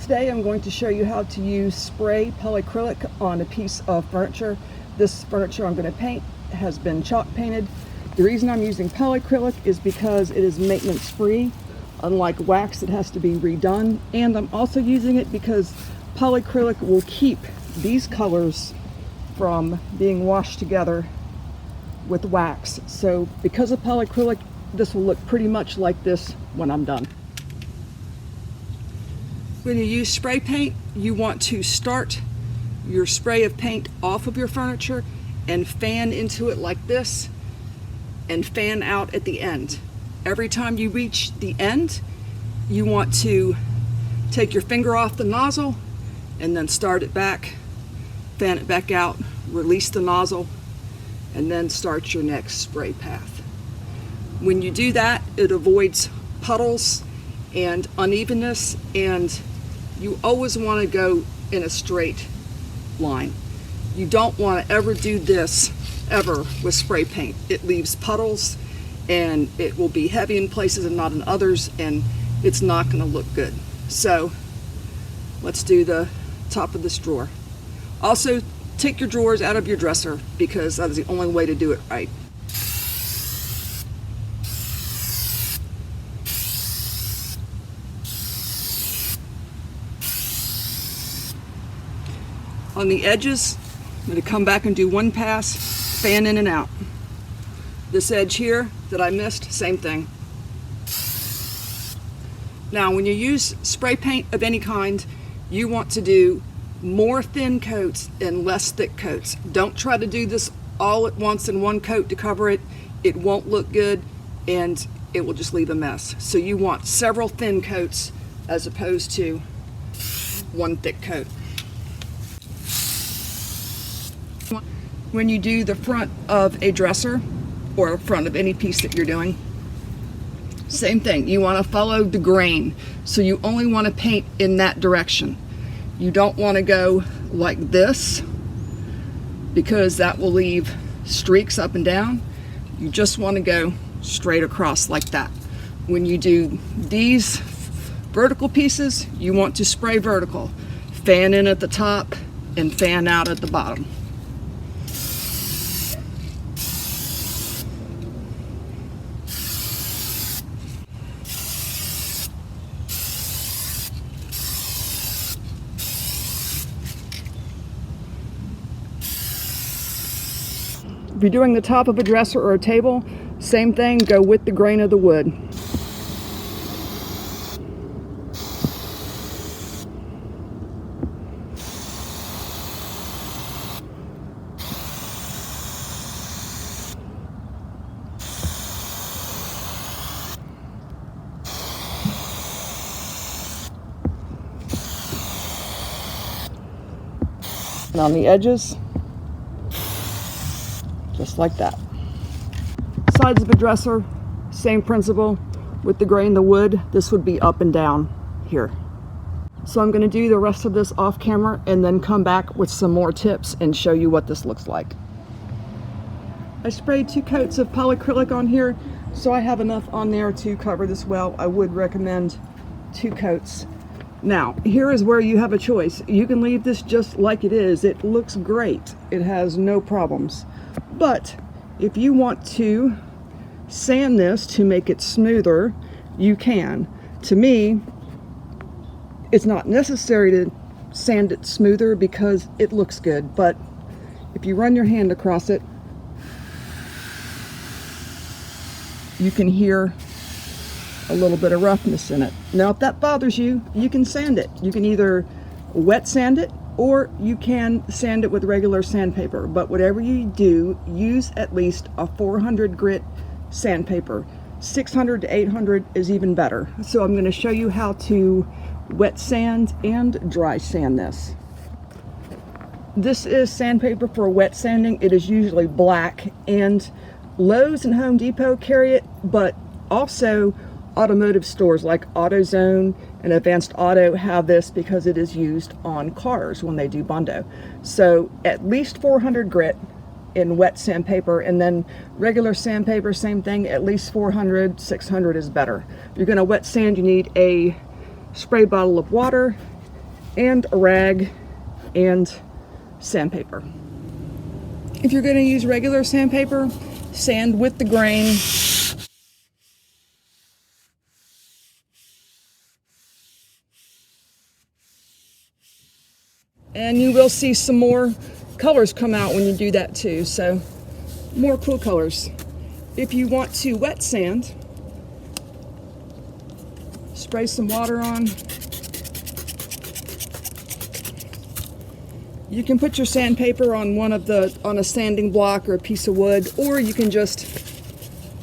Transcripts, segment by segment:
Today I'm going to show you how to use spray polycrylic on a piece of furniture. This furniture I'm going to paint has been chalk painted. The reason I'm using polycrylic is because it is maintenance free, unlike wax that has to be redone. And I'm also using it because polycrylic will keep these colors from being washed together with wax. So because of polycrylic, this will look pretty much like this when I'm done. When you use spray paint, you want to start your spray of paint off of your furniture and fan into it like this and fan out at the end. Every time you reach the end, you want to take your finger off the nozzle and then start it back, fan it back out, release the nozzle, and then start your next spray path. When you do that, it avoids puddles and unevenness, and you always want to go in a straight line. You don't want to ever do this ever with spray paint. It leaves puddles and it will be heavy in places and not in others, and it's not going to look good. So let's do the top of this drawer. Also, take your drawers out of your dresser because that is the only way to do it right. On the edges, I'm going to come back and do one pass, fan in and out. This edge here that I missed, same thing. Now, when you use spray paint of any kind, you want to do more thin coats and less thick coats. Don't try to do this all at once in one coat to cover it. It won't look good and it will just leave a mess. So you want several thin coats as opposed to one thick coat. When you do the front of a dresser or front of any piece that you're doing, same thing. You want to follow the grain. So you only want to paint in that direction. You don't want to go like this because that will leave streaks up and down. You just want to go straight across like that. When you do these vertical pieces, you want to spray vertical. Fan in at the top and fan out at the bottom. If you're doing the top of a dresser or a table, same thing, go with the grain of the wood. And on the edges, just like that. Sides of a dresser, same principle. With the grain, the wood, this would be up and down here. So I'm going to do the rest of this off camera and then come back with some more tips and show you what this looks like. I sprayed 2 coats of polycrylic on here, so I have enough on there to cover this well. I would recommend 2 coats. Now, here is where you have a choice. You can leave this just like it is. It looks great. It has no problems. But if you want to sand this to make it smoother, you can. To me, it's not necessary to sand it smoother because it looks good, but if you run your hand across it, you can hear a little bit of roughness in it. Now, if that bothers you, you can sand it. You can either wet sand it or you can sand it with regular sandpaper, but whatever you do, use at least a 400 grit sandpaper. 600 to 800 is even better. So I'm going to show you how to wet sand and dry sand this. This is sandpaper for wet sanding. It is usually black, and Lowe's and Home Depot carry it, but also automotive stores like AutoZone and Advanced Auto have this because it is used on cars when they do Bondo. So at least 400 grit in wet sandpaper, and then regular sandpaper, same thing, at least 400, 600 is better. If you're going to wet sand, you need a spray bottle of water and a rag and sandpaper. If you're going to use regular sandpaper, sand with the grain. And you will see some more colors come out when you do that too, so more cool colors. If you want to wet sand, spray some water on. You can put your sandpaper on on a sanding block or a piece of wood, or you can just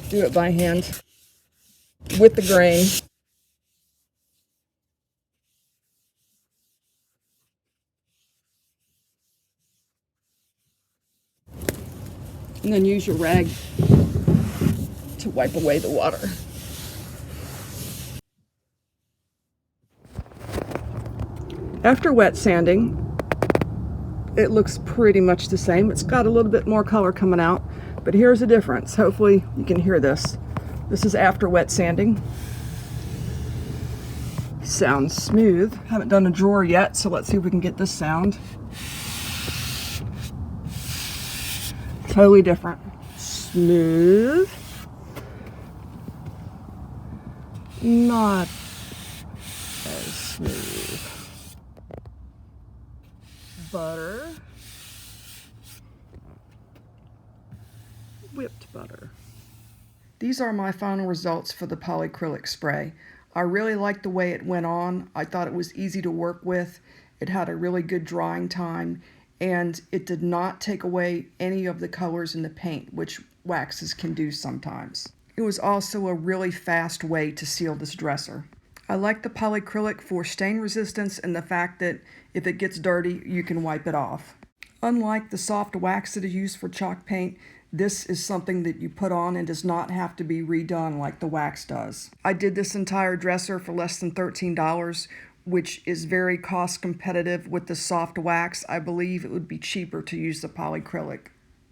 do it by hand with the grain. And then use your rag to wipe away the water. After wet sanding, it looks pretty much the same. It's got a little bit more color coming out, but here's the difference. Hopefully you can hear this. This is after wet sanding. Sounds smooth. Haven't done a drawer yet, so let's see if we can get this sound. Totally different. Smooth. Not as smooth. Butter. Whipped butter. These are my final results for the polycrylic spray. I really liked the way it went on. I thought it was easy to work with. It had a really good drying time, and it did not take away any of the colors in the paint, which waxes can do sometimes. It was also a really fast way to seal this dresser. I like the polycrylic for stain resistance and the fact that if it gets dirty, you can wipe it off. Unlike the soft wax that is used for chalk paint, this is something that you put on and does not have to be redone like the wax does. I did this entire dresser for less than $13, which is very cost competitive with the soft wax. I believe it would be cheaper to use the polycrylic.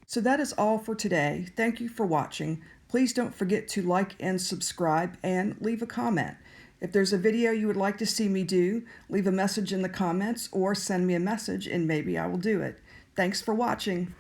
So that is all for today. Thank you for watching. Please don't forget to like and subscribe and leave a comment. If there's a video you would like to see me do, leave a message in the comments or send me a message and maybe I will do it. Thanks for watching.